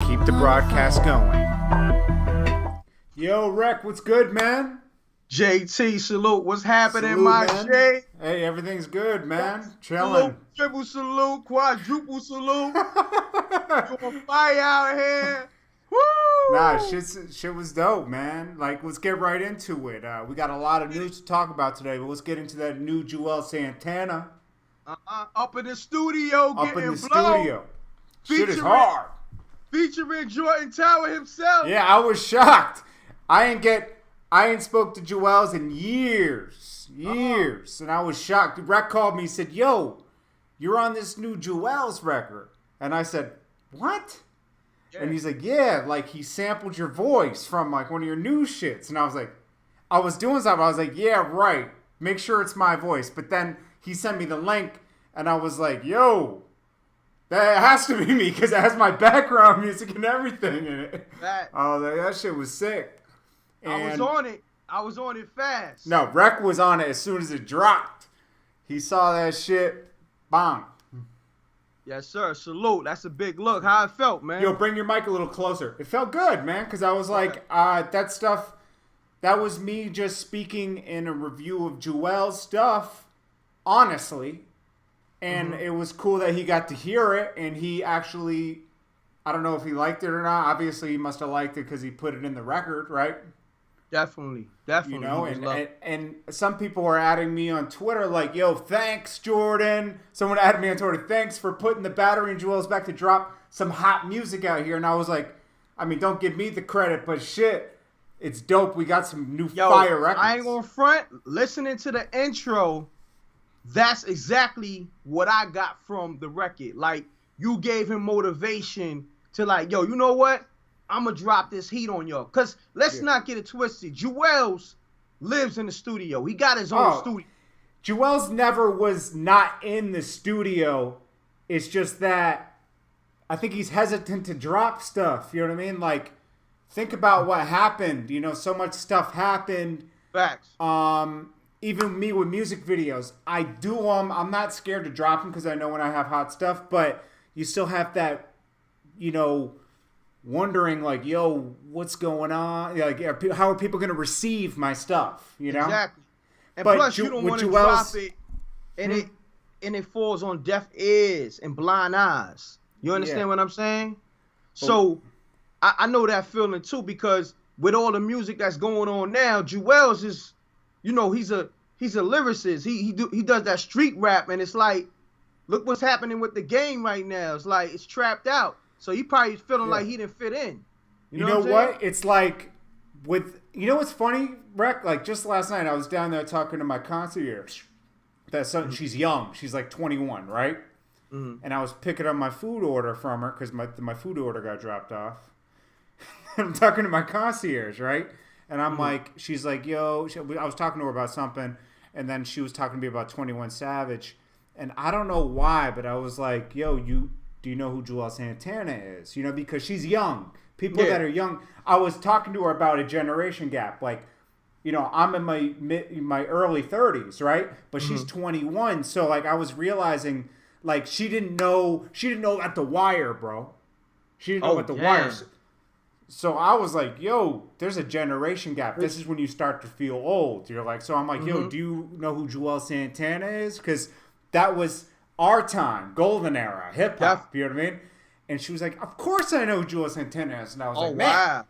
keep the broadcast going. Yo, Rec, what's good, man? JT, salute. What's happening, Salute, my man. J? Hey, everything's good, man. Salute, Chilling. triple salute, quadruple salute. You on fire out here. Woo! Nah, shit was dope, man. Like, let's get right into it. We got a lot of news to talk about today, but let's get into that new Juelz Santana. Up in the studio, Up getting in the blow. studio. Shit is Featuring- hard. Featuring Jordan Tower himself. Yeah, I was shocked. I ain't spoke to Juelz in years. And I was shocked. Rec called me and said, yo, you're on this new Juelz record. And I said, what? Yeah. And he's like, yeah, like he sampled your voice from like one of your new shits. And I was like, I was doing something. I was like, yeah, right. Make sure it's my voice. But then he sent me the link and I was like, yo, that has to be me because it has my background music and everything in it. That shit was sick. And I was on it fast. No, Rec was on it as soon as it dropped. He saw that shit. Bang. Yes, sir. Salute. That's a big look. How it felt, man. Yo, bring your mic a little closer. It felt good, man, because I was like, that stuff, that was me just speaking in a review of Juelz stuff, honestly. And it was cool that he got to hear it, and he actually, I don't know if he liked it or not. Obviously, he must have liked it because he put it in the record, right? Definitely. You know, and some people are adding me on Twitter like, yo, thanks, Jordan. Someone added me on Twitter, thanks for putting the battery and Juelz back to drop some hot music out here. And I was like, I mean, don't give me the credit, but shit, it's dope. We got some new fire records. I ain't gonna front. Listening to the intro, that's exactly what I got from the record. Like, you gave him motivation to like, yo, you know what? I'm going to drop this heat on y'all. Because let's not get it twisted. Juelz lives in the studio. He got his own studio. Juelz never was not in the studio. It's just that I think he's hesitant to drop stuff. You know what I mean? Like, think about what happened. You know, so much stuff happened. Facts. Even me with music videos. I do them. I'm not scared to drop them because I know when I have hot stuff. But you still have that, you know, wondering like, yo, what's going on? Like, how are people going to receive my stuff? You know, exactly. And but plus, you don't want to drop it, and it falls on deaf ears and blind eyes. You understand what I'm saying? So, I know that feeling too because with all the music that's going on now, Juelz is, you know, he's a lyricist. He does that street rap, and it's like, look what's happening with the game right now. It's like it's trapped out. So he probably feeling like he didn't fit in. You know what? It's like with, you know what's funny, Rec? Like just last night I was down there talking to my concierge. She's young. She's like 21, right? Mm-hmm. And I was picking up my food order from her because my food order got dropped off. I'm talking to my concierge, right? And I'm like, she's like, yo, I was talking to her about something. And then she was talking to me about 21 Savage. And I don't know why, but I was like, yo, do you know who Juelz Santana is? You know, because she's young. People that are young. I was talking to her about a generation gap. Like, you know, I'm in my early 30s, right? But she's 21. So, like, I was realizing, like, she didn't know at The Wire, bro. She didn't know at The Wire. So I was like, yo, there's a generation gap. This is when you start to feel old. You're like, so I'm like, yo, do you know who Juelz Santana is? Because that was our time, golden era, hip hop. You know what I mean? And she was like, "Of course I know who Juelz Santana is." And I was like, "Man,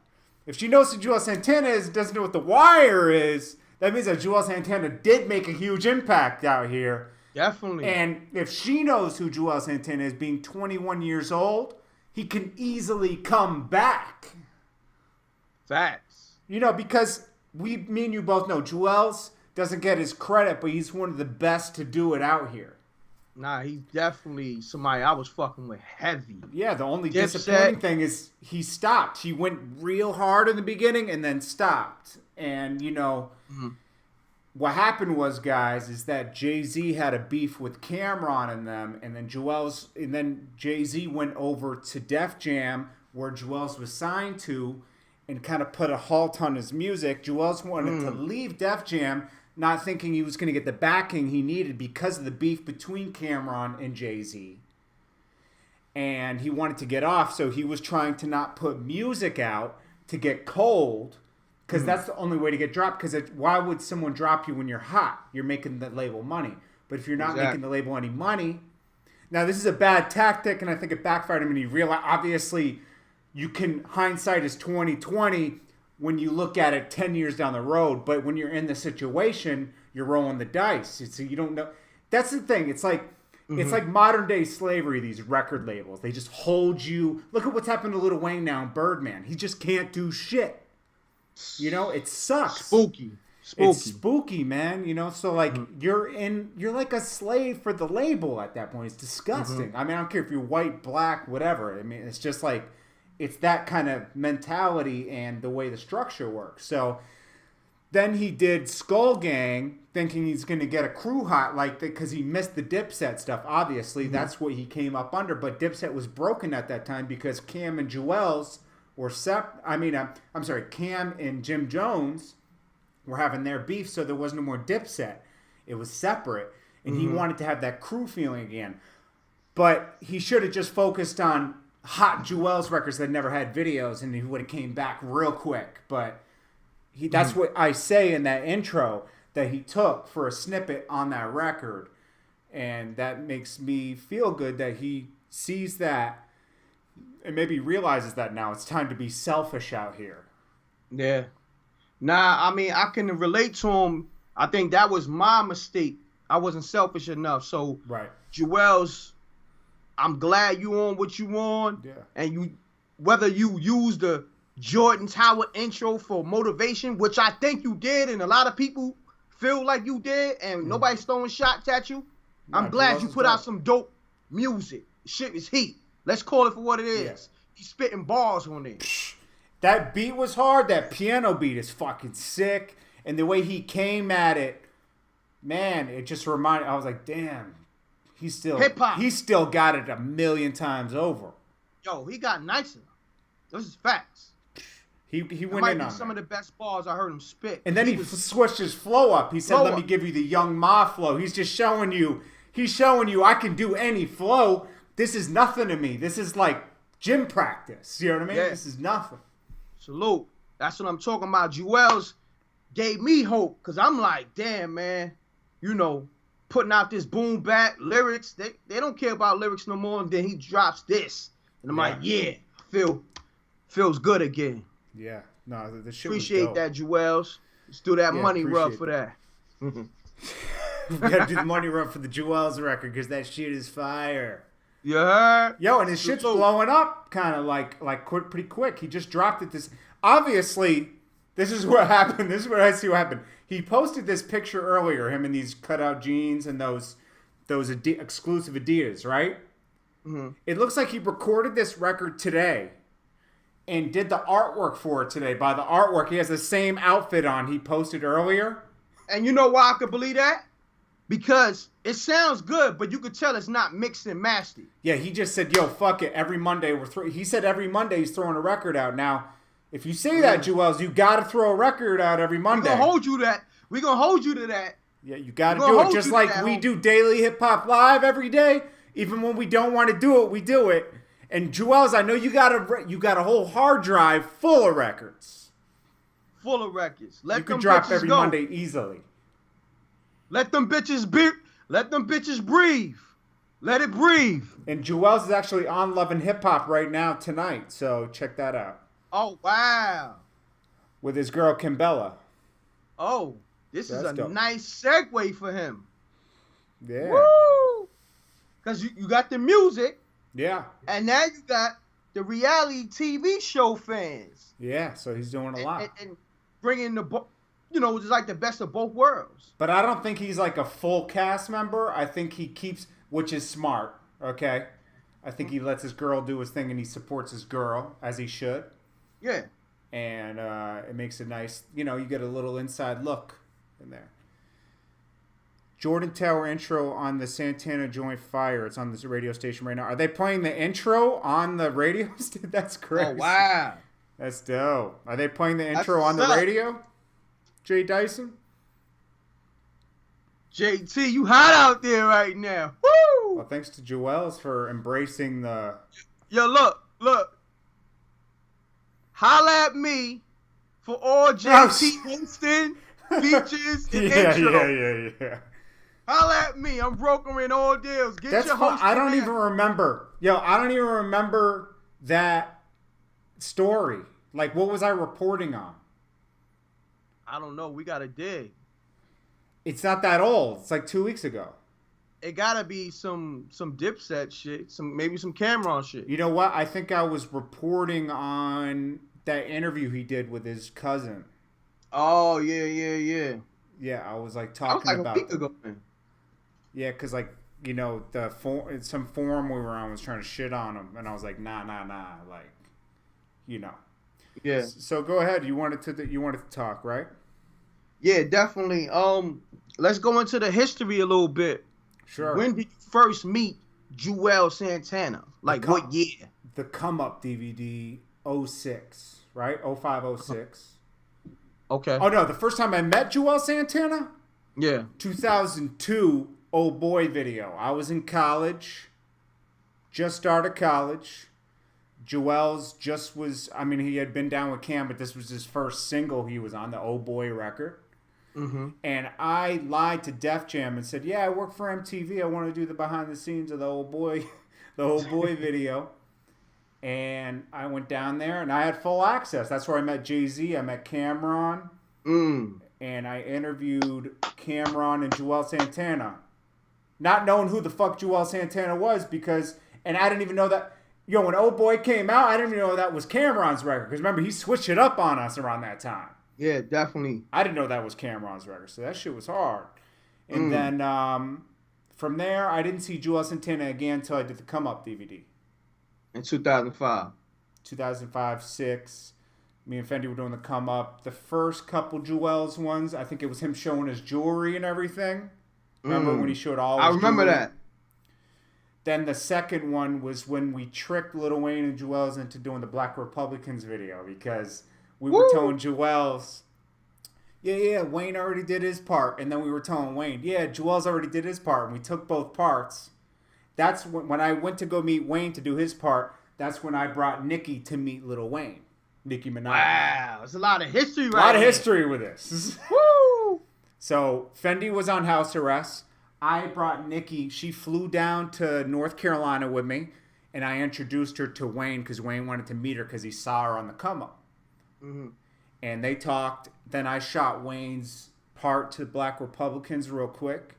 if she knows who Juelz Santana is, doesn't know what The Wire is, that means that Juelz Santana did make a huge impact out here." Definitely. And if she knows who Juelz Santana is, being 21 years old, he can easily come back. Facts. You know, because me and you both know Juelz doesn't get his credit, but he's one of the best to do it out here. Nah, he's definitely somebody I was fucking with heavy. Yeah, the only disappointing thing is he stopped. He went real hard in the beginning and then stopped. And, you know, what happened was, guys, is that Jay-Z had a beef with Cameron and them, and then Jay-Z went over to Def Jam, where Juelz was signed to, and kind of put a halt on his music. Juelz wanted to leave Def Jam, not thinking he was going to get the backing he needed because of the beef between Cameron and Jay-Z. and he wanted to get off, so he was trying to not put music out to get cold, because that's the only way to get dropped. Because why would someone drop you when you're hot? You're making the label money. But if you're not making the label any money, now this is a bad tactic, and I think it backfired him. And he realized, obviously, you can, hindsight is 20/20 when you look at it 10 years down the road. But when you're in the situation, you're rolling the dice. So you don't know. That's the thing. It's like it's like modern day slavery. These record labels, they just hold you. Look at what's happened to Lil Wayne now in Birdman. He just can't do shit. You know, it sucks. Spooky. It's spooky, man. You know, so like you're like a slave for the label at that point. It's disgusting. I mean, I don't care if you're white, black, whatever. I mean, it's just like it's that kind of mentality and the way the structure works. So then he did Skull Gang, thinking he's going to get a crew hot like that because he missed the Dipset stuff. Obviously, that's what he came up under. But Dipset was broken at that time because Cam and Juelz were Cam and Jim Jones were having their beef, so there was no more Dipset. It was separate, and he wanted to have that crew feeling again. But he should have just focused on hot Juelz records that never had videos, and he would have came back real quick. But that's what I say in that intro that he took for a snippet on that record, and that makes me feel good that he sees that and maybe realizes that now it's time to be selfish out here. Yeah. Nah, I mean, I can relate to him. I think that was my mistake. I wasn't selfish enough. So, Juelz, I'm glad you on what you on. Yeah. And you, whether you use the Jordan Tower intro for motivation, which I think you did, and a lot of people feel like you did, and nobody's throwing shots at you. I'm glad you put out some dope music. Shit is heat. Let's call it for what it is. Yeah. He's spitting bars on it. That beat was hard. That piano beat is fucking sick. And the way he came at it, man, it just reminded. I was like, damn, he's still got it a million times over. Yo, he got nicer. Those is facts. He went in on some of the best bars I heard him spit. And then he switched his flow up. He said, "Let me give you the Young Ma flow." He's just showing you. He's showing you I can do any flow. This is nothing to me. This is like gym practice. You know what I mean? Yeah. This is nothing. Salute. That's what I'm talking about. Juelz gave me hope because I'm like, damn, man, you know, putting out this boom bap lyrics. They don't care about lyrics no more. And then he drops this. And I'm like, yeah, feels good again. Yeah. No, the shit appreciate was dope. that, Juelz. Let's do that money rub for that. We gotta do the money rub for the Juelz record because that shit is fire. You heard? Yo, and his shit's blowing up kind of like pretty quick. He just dropped it obviously, this is what happened. This is where I see what happened. He posted this picture earlier, him in these cutout jeans and those exclusive Adidas, right? Mm-hmm. It looks like he recorded this record today and did the artwork for it today. By the artwork, he has the same outfit on he posted earlier. And you know why I could believe that? Because it sounds good, but you could tell it's not mixed and mastered. Yeah, he just said, yo, fuck it. Every Monday he said every Monday he's throwing a record out. Now, if you say that, Juelz, you got to throw a record out every Monday. We're going to hold you that. We're going to hold you to that. Yeah, you got to do it. Just like we do Daily Hip Hop Live every day. Even when we don't want to do it, we do it. And Juelz, I know you got a whole hard drive full of records. Full of records. You can drop every Monday easily. Let them bitches breathe. Let it breathe. And Juelz is actually on Love and Hip Hop right now tonight, so check that out. Oh, wow. With his girl, Kimbella. Oh, this is a nice segue for him. Yeah. Woo! Because you got the music. Yeah. And now you got the reality TV show fans. Yeah, so he's doing a lot. And bringing just like the best of both worlds. But I don't think he's like a full cast member. I think he keeps, which is smart, okay? I think he lets his girl do his thing and he supports his girl, as he should. Yeah. And it makes it nice. You know, you get a little inside look in there. Jordan Tower intro on the Santana joint fire. It's on this radio station right now. Are they playing the intro on the radio? That's crazy. Oh, wow. That's dope. Are they playing the intro on the radio? Jay Dyson? JT, you hot out there right now. Woo! Well, thanks to Juelz for embracing the... Yo, look. Holla at me for all JT Winston features and intro. Yeah. Holla at me. I'm brokering all deals. Get your host. I don't even remember. I don't even remember that story. Like, what was I reporting on? I don't know. We got to dig. It's not that old. It's like 2 weeks ago. It gotta be some Dipset shit, maybe some Cameron shit. You know what? I think I was reporting on that interview he did with his cousin. Oh yeah. Yeah, I was like talking about. A week ago, man. Yeah, because like some forum we were on was trying to shit on him, and I was like, nah, like, Yeah. So go ahead. You wanted to talk, right? Yeah, definitely. Let's go into the history a little bit. Sure. When did you first meet Juelz Santana? Like what year? The Come Up DVD 06, right? 05, 06. Okay. Oh no, the first time I met Juelz Santana? Yeah. 2002 Oh Boy video. I was in college. Just started college. Juelz he had been down with Cam, but this was his first single he was on, the Oh Boy record. Mm-hmm. And I lied to Def Jam and said, yeah, I work for MTV. I want to do the behind the scenes of the Oh Boy video. And I went down there and I had full access. That's where I met Jay-Z. I met Cameron. And I interviewed Cameron and Juelz Santana. Not knowing who the fuck Juelz Santana was and I didn't even know that. When Oh Boy came out, I didn't even know that was Cameron's record. Because remember, he switched it up on us around that time. Yeah, definitely. I didn't know that was Cameron's record, so that shit was hard. And then from there, I didn't see Juelz Santana again until I did the Come Up DVD. In 2005. 2005, 6. Me and Fendi were doing the Come Up. The first couple Juelz ones, I think it was him showing his jewelry and everything. Remember when he showed all his I remember jewelry? that. Then the second one was when we tricked Lil Wayne and Juelz into doing the Black Republicans video because... We were telling Juelz, yeah, Wayne already did his part. And then we were telling Wayne, yeah, Juelz already did his part. And we took both parts. That's when I went to go meet Wayne to do his part. That's when I brought Nicki to meet Lil Wayne. Nicki Minaj. Wow, there's a lot of history A lot of history with this. Woo! So Fendi was on house arrest. I brought Nicki. She flew down to North Carolina with me. And I introduced her to Wayne because Wayne wanted to meet her because he saw her on the Come Up. Mm-hmm. And they talked. Then I shot Wayne's part to Black Republicans real quick.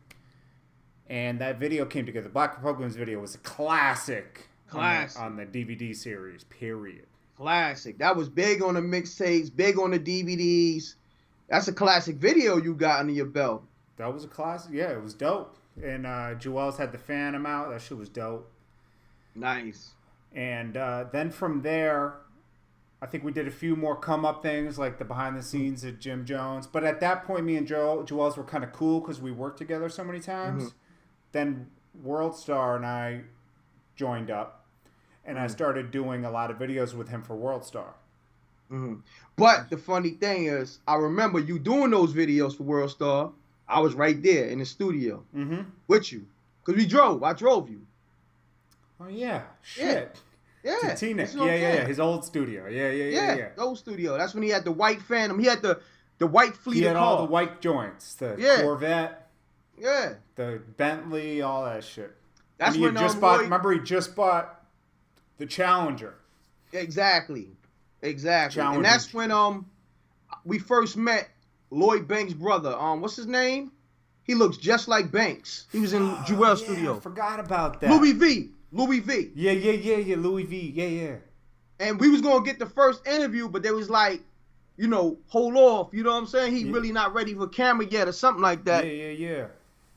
And that video came together. Black Republicans video was a classic. On the DVD series, period. Classic. That was big on the mixtapes, big on the DVDs. That's a classic video you got under your belt. That was a classic. Yeah, it was dope. And Juelz had the Phantom out. That shit was dope. Nice. And then from there... I think we did a few more come-up things, like the behind-the-scenes at Jim Jones. But at that point, me and Juelz were kind of cool because we worked together so many times. Mm-hmm. Then World Star and I joined up, and I started doing a lot of videos with him for World Star. Mm-hmm. But the funny thing is, I remember you doing those videos for World Star. I was right there in the studio with you. Because we drove. I drove you. Oh, yeah. Shit. Yeah. Tina. Yeah. His old studio. Yeah. Old studio. That's when he had the white Phantom. He had the white fleet. He had all the white joints. The Corvette. Yeah. The Bentley, all that shit. That's when he just bought the Challenger. Exactly. Challenger. And that's when we first met Lloyd Banks' brother. What's his name? He looks just like Banks. He was in Juelz studio. I forgot about that. Louis V. Louis V. Yeah. Louis V. Yeah. And we was going to get the first interview, but they was like, hold off. You know what I'm saying? He really not ready for camera yet or something like that. Yeah.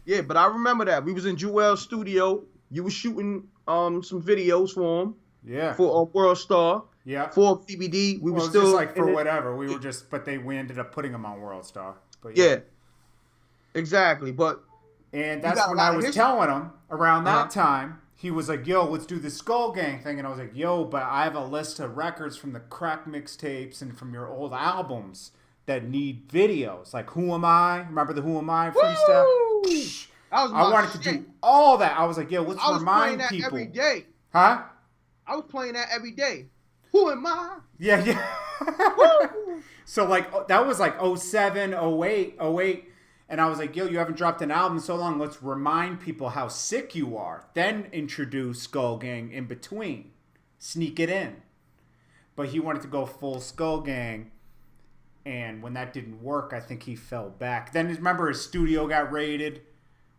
Yeah, but I remember that. We was in Juelz studio. You was shooting some videos for him. Yeah. For World Star. Yeah. For DVD. We were still just like for whatever. We ended up putting him on World Star. But yeah. Exactly. And that's when I was telling him around that time. He was like, yo, let's do the Skull Gang thing. And I was like, yo, but I have a list of records from the crack mixtapes and from your old albums that need videos. Like, Who Am I? Remember the Who Am I freestyle? That was I my wanted shit. to do all that. I was like, yo, let's I was remind playing that people. every day. Huh? I was playing that every day. Who am I? Yeah. Woo! So like that was like 07, 08, 08. And I was like, yo, you haven't dropped an album in so long. Let's remind people how sick you are. Then introduce Skull Gang in between. Sneak it in. But he wanted to go full Skull Gang. And when that didn't work, I think he fell back. Then remember his studio got raided.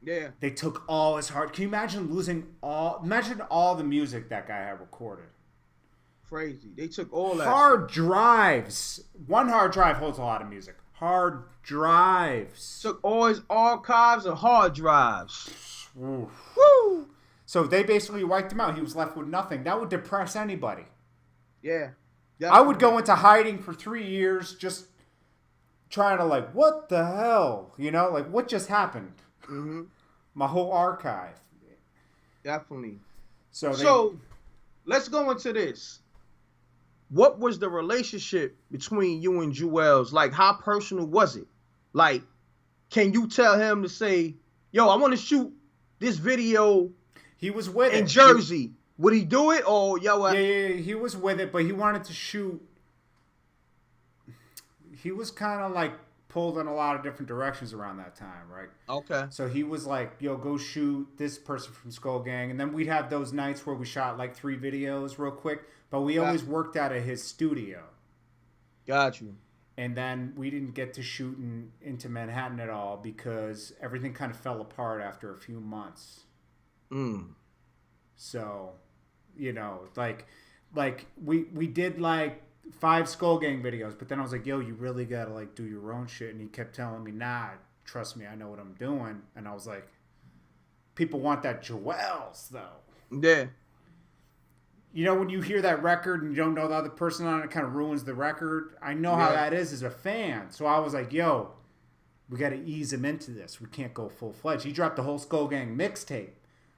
Yeah. They took all his hard. Can you imagine imagine all the music that guy had recorded. Crazy. They took all that hard drives. One hard drive holds a lot of music. Hard drives. Took all his archives of hard drives. Oof. Woo! So they basically wiped him out. He was left with nothing. That would depress anybody. Yeah. Definitely. I would go into hiding for 3 years just trying to like, what the hell? You know, like what's happened? My whole archive. Definitely. So let's go into this. What was the relationship between you and Juelz? Like, how personal was it? Like, can you tell him to say, yo, I want to shoot this video he was with in it. Jersey. Would he do it? Or, yo, yeah, he was with it, but he wanted to shoot. He was kind of like pulled in a lot of different directions around that time, right? Okay. So he was like, yo, go shoot this person from Skull Gang. And then we'd have those nights where we shot like 3 videos real quick. But we always worked out of his studio. Got you. And then we didn't get to shoot into Manhattan at all because everything kind of fell apart after a few months. So, you know, like we did like 5 Skull Gang videos, but then I was like, yo, you really gotta like do your own shit. And he kept telling me, nah, trust me, I know what I'm doing. And I was like, people want that Juelz though. Yeah. You know, when you hear that record and you don't know the other person on it, it kind of ruins the record. I know how that is as a fan. So I was like, yo, we got to ease him into this. We can't go full-fledged. He dropped the whole Skull Gang mixtape.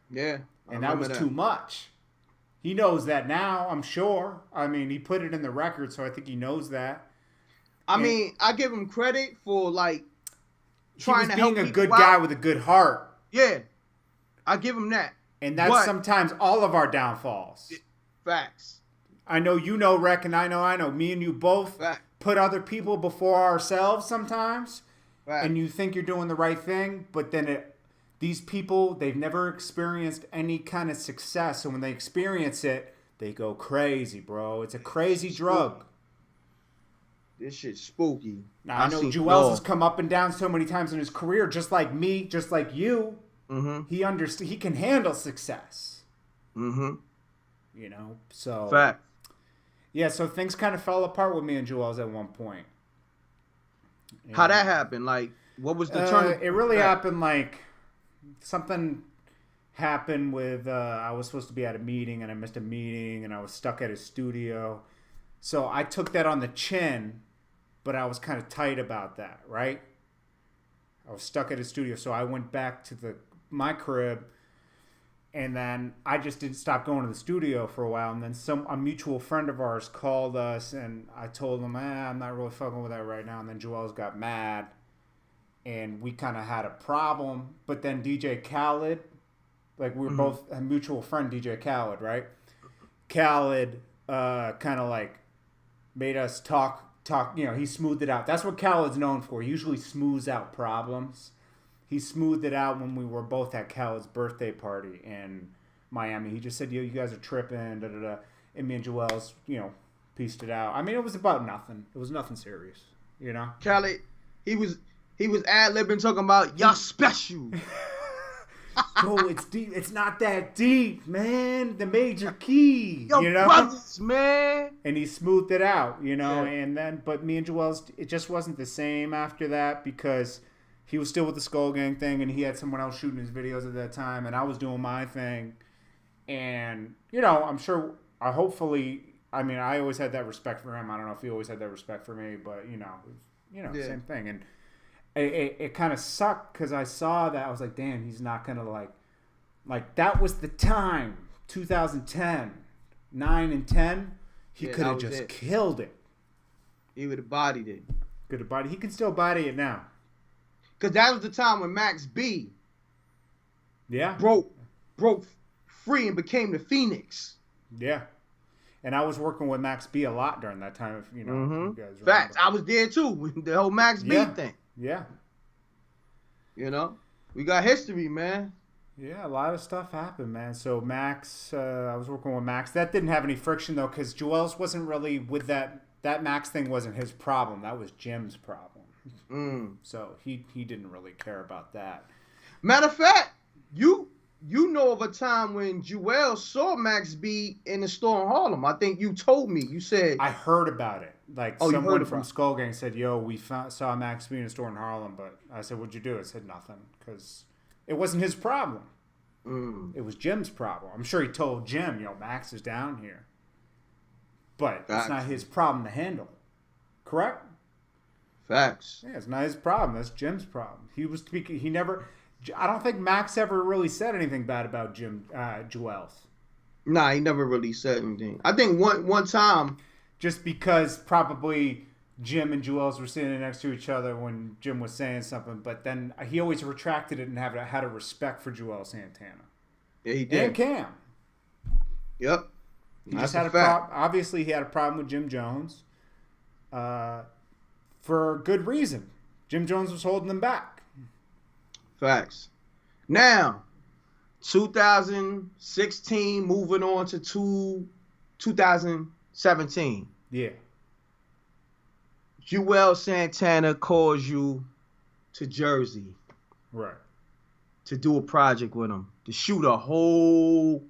Yeah. And that was too much. He knows that now, I'm sure. I mean, he put it in the record, so I think he knows that. I mean, I give him credit for, like, trying to help being a good guy with a good heart. Yeah. I give him that. And that's sometimes all of our downfalls. Facts. I know you know, Rec, and I know. Me and you both put other people before ourselves sometimes. Facts. And you think you're doing the right thing, but then these people, they've never experienced any kind of success. So when they experience it, they go crazy, bro. It's a crazy drug. This shit's spooky. Now, I know Juelz has come up and down so many times in his career, just like me, just like you. He can handle success. You know, so fact. Yeah, so things kind of fell apart with me and Juelz at one point. How that happened? Like, what was the turn? It really happened like something happened with I was supposed to be at a meeting and I missed a meeting and I was stuck at his studio. So I took that on the chin, but I was kind of tight about that, right? I was stuck at his studio, so I went back to my crib. And then I just didn't stop going to the studio for a while. And then a mutual friend of ours called us, and I told him, I'm not really fucking with that right now. And then Juelz got mad, and we kind of had a problem. But then DJ Khaled, like we were both a mutual friend, DJ Khaled, right? Khaled kind of like made us talk. You know, he smoothed it out. That's what Khaled's known for. He usually smooths out problems. He smoothed it out when we were both at Khaled's birthday party in Miami. He just said, yo, you guys are tripping, da-da-da. And me and Juelz, you know, pieced it out. I mean, it was about nothing. It was nothing serious, you know? Khaled, he was ad-libbing talking about, y'all special. Bro, it's deep. It's not that deep, man. The major key, Yo, you know? brothers, man. And he smoothed it out, you know? Yeah. And then, but me and Juelz, it just wasn't the same after that because he was still with the Skull Gang thing, and he had someone else shooting his videos at that time, and I was doing my thing. And, you know, I'm sure, I always had that respect for him. I don't know if he always had that respect for me, but, same thing. And it kind of sucked because I saw that. I was like, damn, he's not going to, like, that was the time, 2010, 9 and 10. He could have just killed it. He would have bodied it. Could have bodied. He can still body it now. Because that was the time when Max B Yeah. broke free and became the Phoenix. Yeah. And I was working with Max B a lot during that time, if you know. You guys remember. Facts. I was there too. The whole Max B thing. Yeah. You know, we got history, man. Yeah, a lot of stuff happened, man. So Max, I was working with Max. That didn't have any friction though, because Juelz wasn't really with that. That Max thing wasn't his problem. That was Jim's problem. So he didn't really care about that. Matter of fact, you know of a time when Juelz saw Max B in the store in Harlem. I think you told me. You said I heard about it. Like someone from Skull Gang said, "Yo, we saw Max B in a store in Harlem." But I said, "What'd you do?" I said, "Nothing," because it wasn't his problem. It was Jim's problem. I'm sure he told Jim, "Yo, Max is down here," but it's not his problem to handle. Correct? Facts. Yeah, it's not his problem. That's Jim's problem. He was speaking. He never. I don't think Max ever really said anything bad about Juelz. Nah, he never really said anything. I think one time. Just because probably Jim and Juelz were sitting next to each other when Jim was saying something, but then he always retracted it and had a respect for Juelz Santana. Yeah, he did. And Cam. Yep. He just had a problem. Obviously, he had a problem with Jim Jones for good reason. Jim Jones was holding them back. Facts. Now, 2016, moving on to 2017. Yeah. Juelz Santana calls you to Jersey. Right. To do a project with him. To shoot a whole...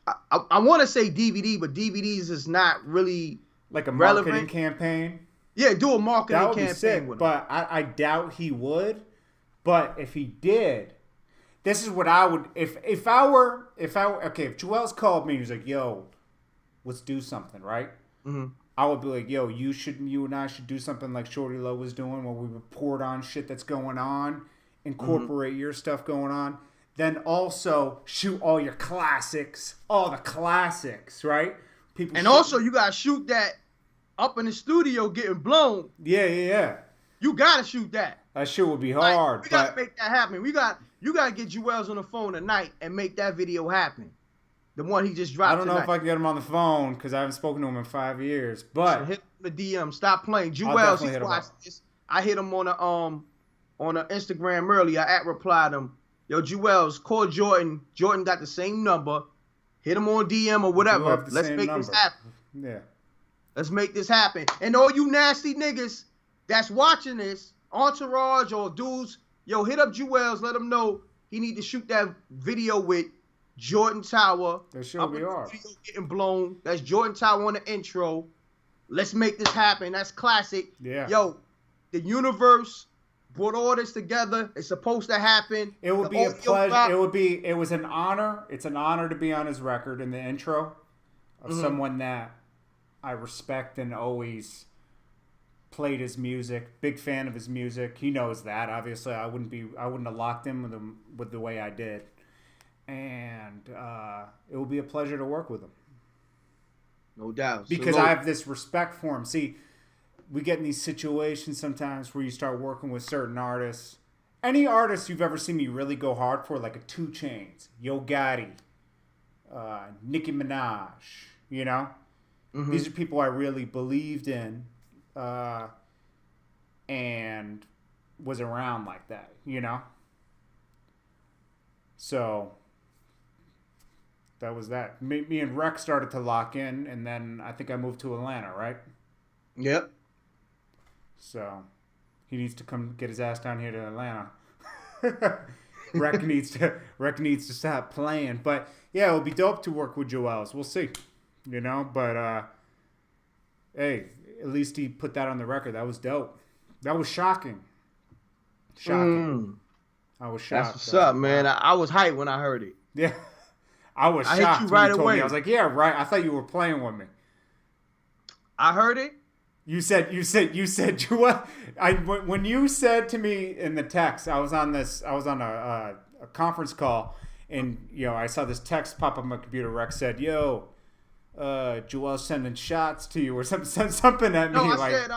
I want to say DVD, but DVDs is not really like a relevant. Marketing campaign. Yeah, do a marketing campaign be sick, with him. But I doubt he would. But if he did, this is what I would... If Juelz called me and he was like, "Yo, let's do something," right? I would be like, "Yo, you and I should do something like Shorty Low was doing, where we report on shit that's going on, incorporate your stuff going on, then also shoot all your classics, all the classics, right?" Also, you gotta shoot that up in the studio getting blown. Yeah. You gotta shoot that. That shit would be hard. We gotta make that happen. You gotta get Juelz on the phone tonight and make that video happen. The one he just dropped. I don't know if I can get him on the phone because I haven't spoken to him in 5 years. But hit the DM. Stop playing. Juelz, he's watched this. I hit him on the Instagram earlier. I replied him. Yo, Juelz, call Jordan. Jordan got the same number. Hit him on DM or whatever. Let's make this happen. Yeah. Let's make this happen. And all you nasty niggas that's watching this, entourage or dudes, yo, hit up Juelz. Let him know he need to shoot that video with Jordan Tower. That should be hard. Getting blown. That's Jordan Tower on the intro. Let's make this happen. That's classic. Yeah. Yo, the universe brought all this together. It's supposed to happen. It would be a pleasure. It was an honor. It's an honor to be on his record in the intro of someone that I respect and always played his music. Big fan of his music. He knows that. Obviously, I wouldn't have locked in with the way I did. And it will be a pleasure to work with him. No doubt. Because I have this respect for him. See, we get in these situations sometimes where you start working with certain artists. Any artist you've ever seen me really go hard for, like a 2 Chainz, Yo Gotti, Nicki Minaj, you know? These are people I really believed in and was around like that, you know? So that was that. Me and M.Reck started to lock in, and then I think I moved to Atlanta, right? Yep. So he needs to come get his ass down here to Atlanta. M.Reck needs to stop playing. But yeah, it would be dope to work with Juelz. We'll see. You know, but hey, at least he put that on the record. That was dope. That was shocking. I was shocked. That's what's up, man. I was hyped when I heard it. Yeah. I was shocked hit you right when you told away. me. I was like, yeah, right. I thought you were playing with me. I heard it. You said Juelz. When you said to me in the text, I was on a conference call, and I saw this text pop up on my computer. Rex said, "Yo, Juelz sending shots to you," or something at me. No, I said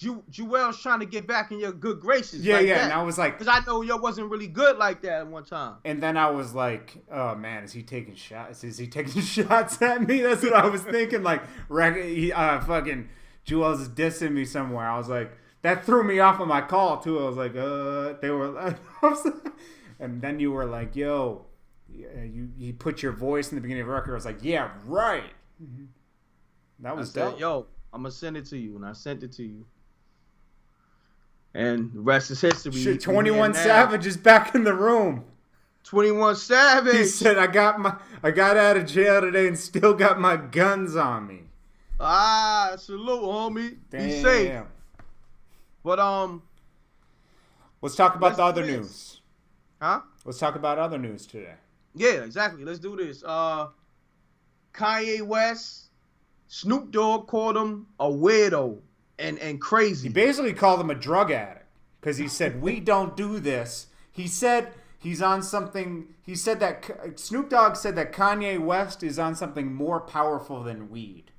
Juelz trying to get back in your good graces. Yeah, like yeah. that. And I was like, because I know yo wasn't really good like that at one time. And then I was like, oh man, is he taking shots? Is he taking shots at me? That's what I was thinking. Like, fucking Juelz is dissing me somewhere. I was like, that threw me off of my call too. I was like, they were like, and then you were like, yo, you put your voice in the beginning of the record. I was like, yeah, right. That was dope. Yo, I'm gonna send it to you, and I sent it to you. And the rest is history. Shit, 21 Savage is back in the room. 21 Savage. He said, I got out of jail today and still got my guns on me. Ah, salute, homie. Damn. Be safe. But let's talk about the other news. Huh? Let's talk about other news today. Yeah, exactly. Let's do this. Kanye West, Snoop Dogg called him a weirdo and crazy. He basically called him a drug addict because he said, we don't do this. He said he's on something. He said that Snoop Dogg said that Kanye West is on something more powerful than weed.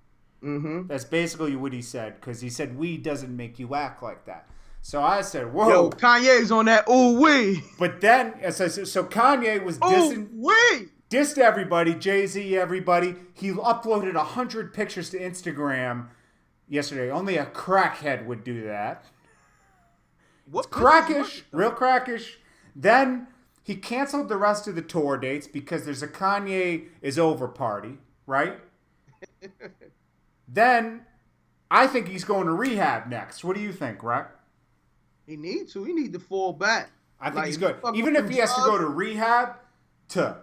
Mm-hmm. That's basically what he said, because he said weed doesn't make you act like that. So I said, whoa. Yo, Kanye's on that ooh wee. But then, so Kanye was dissed everybody, Jay-Z, everybody. He uploaded 100 pictures to Instagram yesterday. Only a crackhead would do that. It's crackish, real crackish. Then he canceled the rest of the tour dates because there's a Kanye is over party, right? Then I think he's going to rehab next. What do you think, Rec? He needs to. He needs to fall back. I think he's good. Even if he has to go to rehab to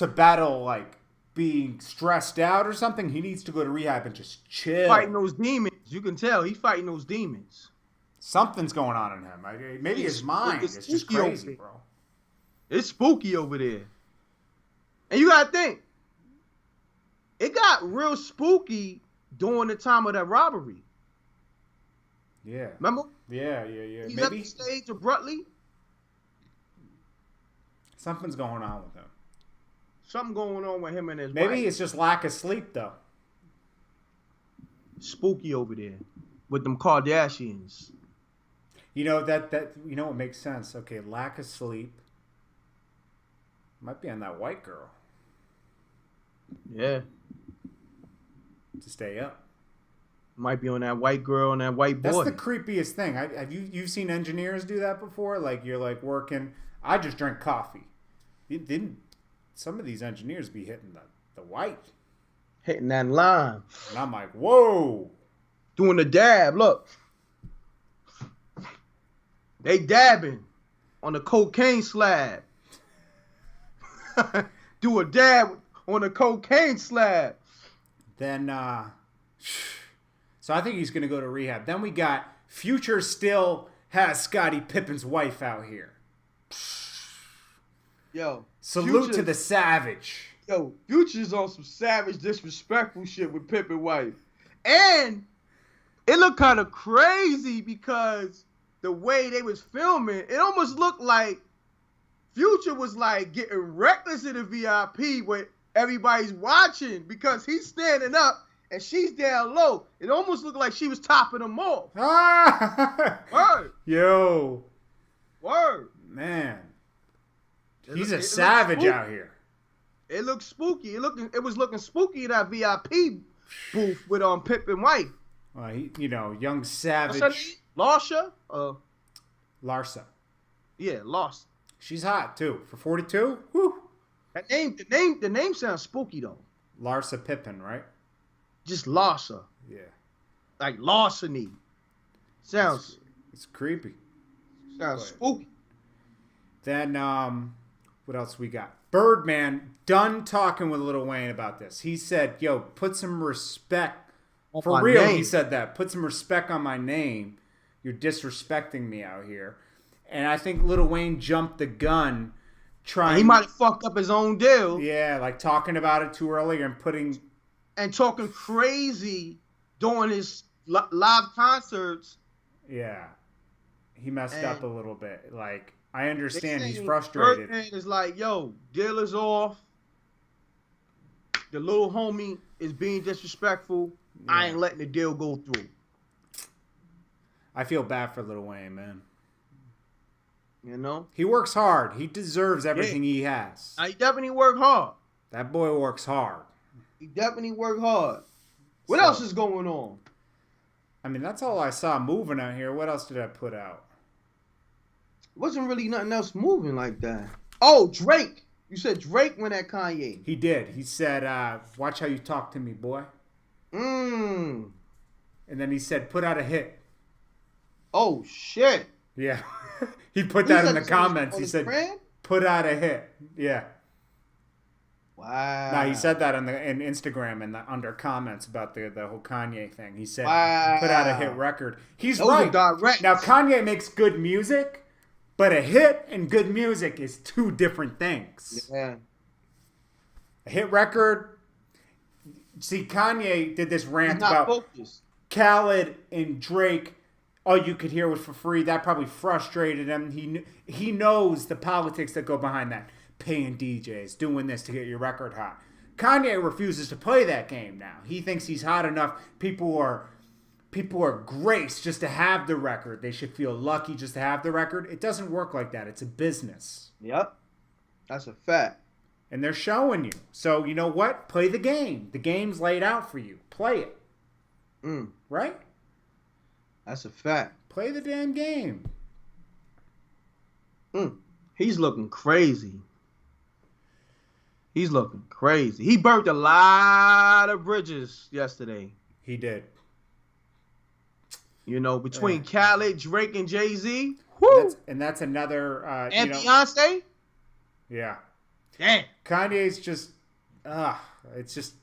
battle like being stressed out or something, he needs to go to rehab and just chill. Fighting those demons. You can tell he's fighting those demons. Something's going on in him. Maybe his mind is just crazy, bro. It's spooky over there. And you gotta think, it got real spooky during the time of that robbery. Yeah. Remember? Yeah. He left the stage abruptly. Something's going on with him. Something going on with him and his wife. Maybe it's just lack of sleep, though. Spooky over there with them Kardashians. You know that you know what makes sense. Okay, lack of sleep. Might be on that white girl. Yeah. To stay up. Might be on that white girl and that white boy. That's the creepiest thing. Have you've seen engineers do that before? Like you're like working. I just drink coffee. Didn't some of these engineers be hitting the white? Hitting that line. And I'm like, whoa. Doing the dab. Look. They dabbing on the cocaine slab. Do a dab on the cocaine slab. Then, so I think he's going to go to rehab. Then we got Future still has Scottie Pippen's wife out here. Yo. Salute to the savage. Yo, Future's on some savage, disrespectful shit with Pippen wife. And it looked kind of crazy because the way they was filming, it almost looked like Future was like getting reckless in the VIP when everybody's watching because he's standing up and she's down low. It almost looked like she was topping him off. Word. Yo. Word. Man. He's a savage out here. It looked spooky. It was looking spooky in that VIP booth with Pippen wife. Young savage. What's her name? Larsha? Larsa. Yeah, Larsa. She's hot too. For 42? Woo. The name sounds spooky though. Larsa Pippen, right? Just Larsa. Yeah. Like larceny. Sounds. It's creepy. Sounds spooky. Then what else we got? Birdman done talking with Lil Wayne about this. He said, "Yo, put some respect for real." Name. He said that. Put some respect on my name. You're disrespecting me out here. And I think Lil Wayne jumped the gun. He might have fucked up his own deal. Yeah, like talking about it too early and talking crazy during his live concerts. Yeah, he messed up a little bit. Like I understand he's frustrated. Birdman is like, yo, deal is off. The little homie is being disrespectful. Yeah. I ain't letting the deal go through. I feel bad for Lil Wayne, man. You know? He works hard. He deserves everything he has. He definitely work hard. That boy works hard. He definitely work hard. What else is going on? I mean, that's all I saw moving out here. What else did I put out? Wasn't really nothing else moving like that. Oh, Drake. You said Drake went at Kanye. He did. He said, watch how you talk to me, boy. And then he said, put out a hit. Oh, shit. Yeah. He put that in the comments. He said, put out a hit. Yeah. Wow. No, he said that in Instagram and under comments about the whole Kanye thing. He said, put out a hit record. He's right. Now, Kanye makes good music, but a hit and good music is two different things. Yeah. A hit record. See, Kanye did this rant about focused. Khaled and Drake. All you could hear was for free. That probably frustrated him. He knows the politics that go behind that. Paying DJs, doing this to get your record hot. Kanye refuses to play that game now. He thinks he's hot enough. People are graced just to have the record. They should feel lucky just to have the record. It doesn't work like that. It's a business. Yep. That's a fact. And they're showing you. So, you know what? Play the game. The game's laid out for you. Play it. Right? That's a fact. Play the damn game. He's looking crazy. He burnt a lot of bridges yesterday. He did. You know, between Khaled, Drake, and Jay-Z. And that's another... and Beyonce? Yeah. Damn. Kanye's just... it's just...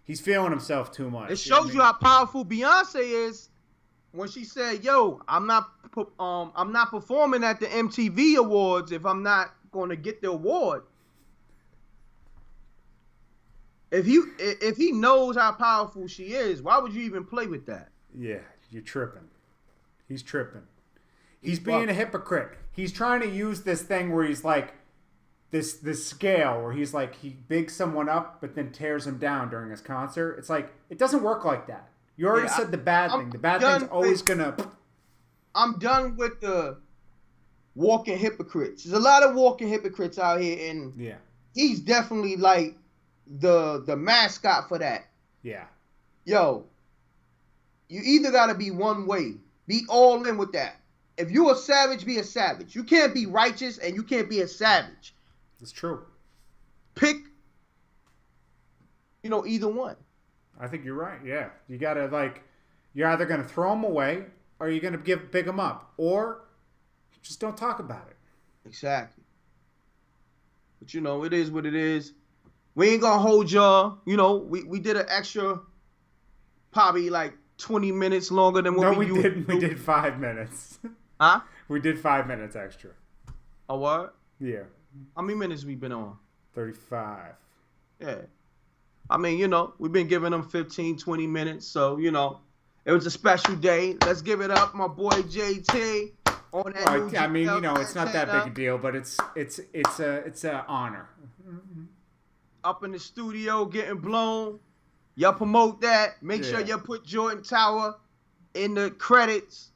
He's feeling himself too much. It shows you how powerful Beyonce is when she said, yo, I'm not performing at the MTV Awards if I'm not going to get the award. If he knows how powerful she is, why would you even play with that? Yeah, you're tripping. He's tripping. He's being a hypocrite. He's trying to use this thing where he's like this scale where he's like he bigs someone up but then tears him down during his concert. It's like it doesn't work like that. You already said the bad thing. The bad thing's always gonna. I'm done with the walking hypocrites. There's a lot of walking hypocrites out here, and he's definitely like the mascot for that. Yeah. Yo, you either gotta be one way. Be all in with that. If you a savage, be a savage. You can't be righteous and you can't be a savage. It's true. Pick, either one. I think you're right. Yeah. You gotta you're either gonna throw them away or you're gonna pick them up, or just don't talk about it. Exactly. But it is what it is. We ain't gonna hold y'all. We did an extra, probably like 20 minutes longer than what we didn't. We did 5 minutes. Huh? We did 5 minutes extra. A what? Yeah. How many minutes we been on? 35. Yeah. I mean, we've been giving them 15, 20 minutes. So, it was a special day. Let's give it up, my boy JT. On that new I mean, it's not that big a deal, but it's an honor. Up in the studio, getting blown. Y'all promote that. Make sure y'all put Jordan Tower in the credits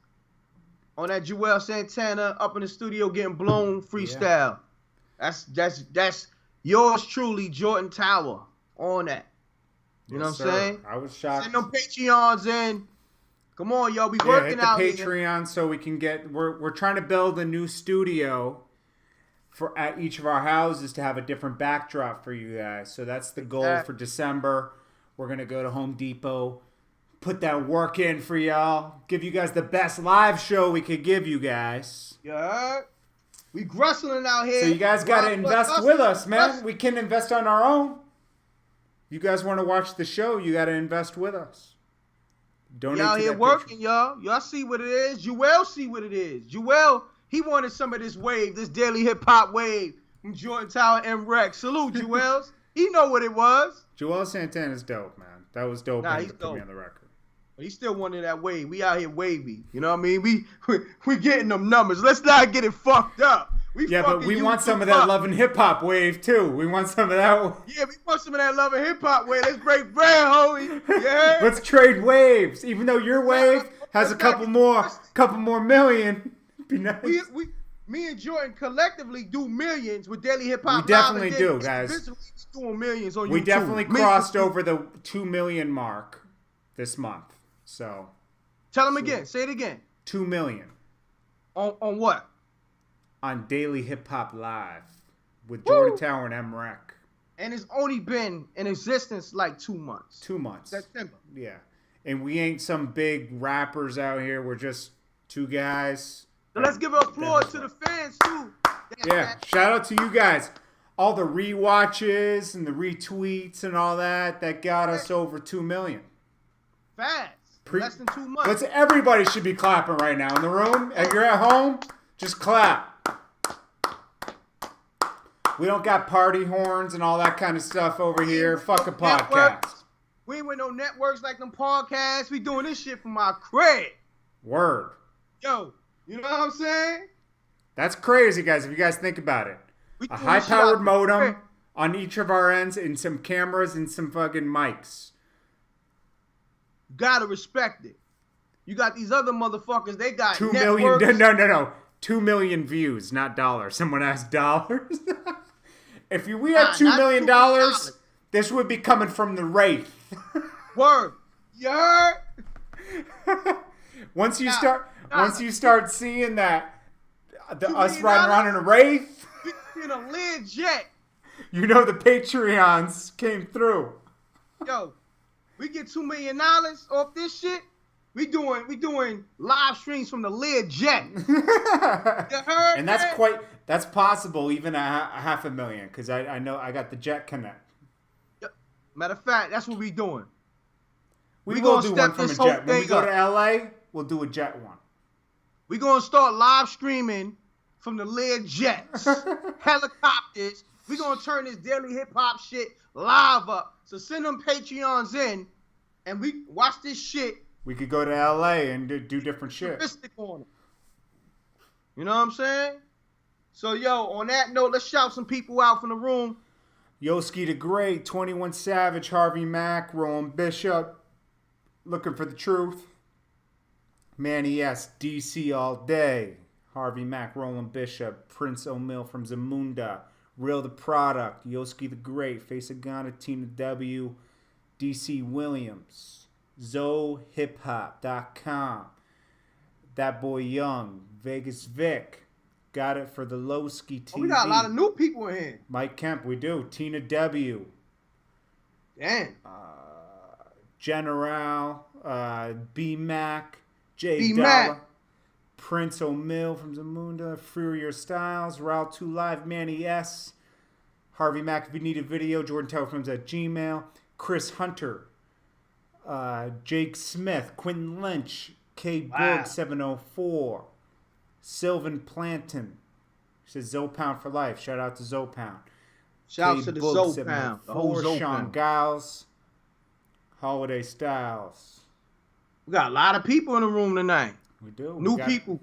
on that Juelz Santana up in the studio getting blown freestyle. That's yours truly, Jordan Tower, on that. You know what I'm saying? I was shocked. Send them Patreons in. Come on, y'all. We working out here. Hit the Patreon so we can get. We're trying to build a new studio at each of our houses to have a different backdrop for you guys. So that's the goal for December. We're gonna go to Home Depot, put that work in for y'all. Give you guys the best live show we could give you guys. Yeah. We wrestling out here. So you guys gotta invest with us, man. We can invest on our own. You guys want to watch the show, you gotta invest with us. Donate y'all here working, y'all. Y'all see what it is. Juelz see what it is. Juelz, he wanted some of this wave, this daily hip hop wave from Jordan Tower and M.Reck. Salute, Juelz. He know what it was. Juelz Santana's dope, man. That was dope. He's to put me on the record. But he still wanted that wave. We out here wavy. You know what I mean? We getting them numbers. Let's not get it fucked up. But we want some of that love and hip hop wave too. We want some of that. Yeah, we want some of that love and hip hop wave. Let's break bread, homie. Yeah. Let's trade waves. Even though your wave has a couple more million. Be nice. Me and Jordan collectively do millions with Daily Hip Hop. We definitely do, guys. Doing millions on YouTube. We definitely crossed over the 2 million mark this month. So tell them again. Say it again. 2 million. On what? On Daily Hip Hop Live with Jordan Tower and M.Reck. And it's only been in existence like 2 months. 2 months. September. Yeah. And we ain't some big rappers out here. We're just two guys. So let's give an applause to the fans, too. Yeah. Shout out to you guys. All the rewatches and the retweets and all that got us over 2 million. Fast. Less than 2 months. Everybody should be clapping right now in the room. If you're at home, just clap. We don't got party horns and all that kind of stuff over here. Fuck a podcast. We ain't with no networks like them podcasts. We doing this shit from our crib. Word. Yo, you know what I'm saying? That's crazy, guys, if you guys think about it. A high-powered modem on each of our ends and some cameras and some fucking mics. You gotta respect it. You got these other motherfuckers, they got 2 networks. million. No. 2 million views, not dollars. Someone asked dollars. If we had $2 million, this would be coming from the Wraith. Word. You heard? Once you start seeing that, us riding around in a Wraith, in a lead jet. You know the Patreons came through. Yo, we get $2 million off this shit. We doing live streams from the lead jet. You heard? And that's possible even a $500,000 because I know I got the jet connect. Matter of fact, that's what we doing. We will do one from a jet. When we go to LA, we'll do a jet one. We're going to start live streaming from the lead jets, helicopters. We're going to turn this daily hip-hop shit live up. So send them Patreons in, and we watch this shit. We could go to LA and do different shit. On it. You know what I'm saying? So, yo, on that note, let's shout some people out from the room. Yoski the Great, 21 Savage, Harvey Mack, Roland Bishop, Looking for the Truth, Manny S, DC All Day, Harvey Mack, Roland Bishop, Prince O'Mill from Zamunda, Real the Product, Yoski the Great, Face of Ghana, Tina W, DC Williams, ZoHipHop.com, That Boy Young, Vegas Vic, Got It for the Lowski TV. Oh, we got a lot of new people in here. Mike Kemp, we do. Tina W. Damn. General, B Mac, J Dollar, Prince O'Mill from Zamunda, Freer Styles, Raul 2 Live, Manny S, Harvey Mack, if you need a video, Jordan Tower Films at Gmail, Chris Hunter, Jake Smith, Quentin Lynch, K Boog 704, Sylvan Planton. He says Zopound for life. Shout out to Zopound. Shout out to the Zopound. The whole Zopound. Sean Giles, Holiday Styles. We got a lot of people in the room tonight. We do. New people.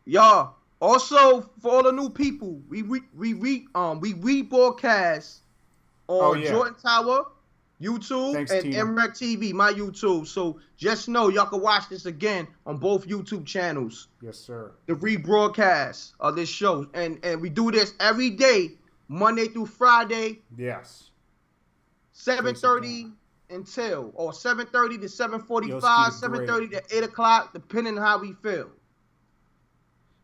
Y'all. Also, for all the new people, we rebroadcast on Jordan Tower, YouTube, and Mrecktv, my YouTube. So just know y'all can watch this again on both YouTube channels. Yes, sir. The rebroadcast of this show. And we do this every day, Monday through Friday. Yes. 7:30 until, or 7:30 to 7:45, 7:30 to 8 o'clock, depending on how we feel.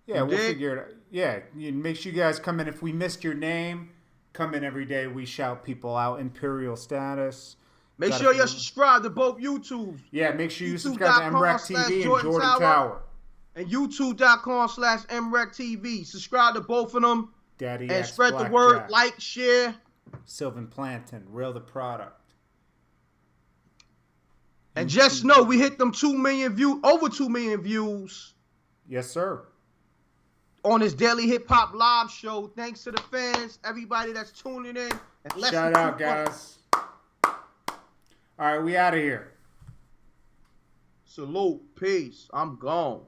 Yeah, we'll figure it out. Yeah, you make sure you guys come in. If we missed your name, come in every day. We shout people out. Imperial Status. Make sure you subscribe to both YouTubes. Yeah, make sure you subscribe to Mrecktv and Jordan Tower. And YouTube.com/Mrecktv. Subscribe to both of them. Daddy and X spread the word. Like, share. Sylvan Planton. Real the Product. And just know we hit them 2 million views, over 2 million views. Yes, sir. On this daily hip hop live show. Thanks to the fans, everybody that's tuning in. And shout out, guys. All right, we out of here. Salute. Peace. I'm gone.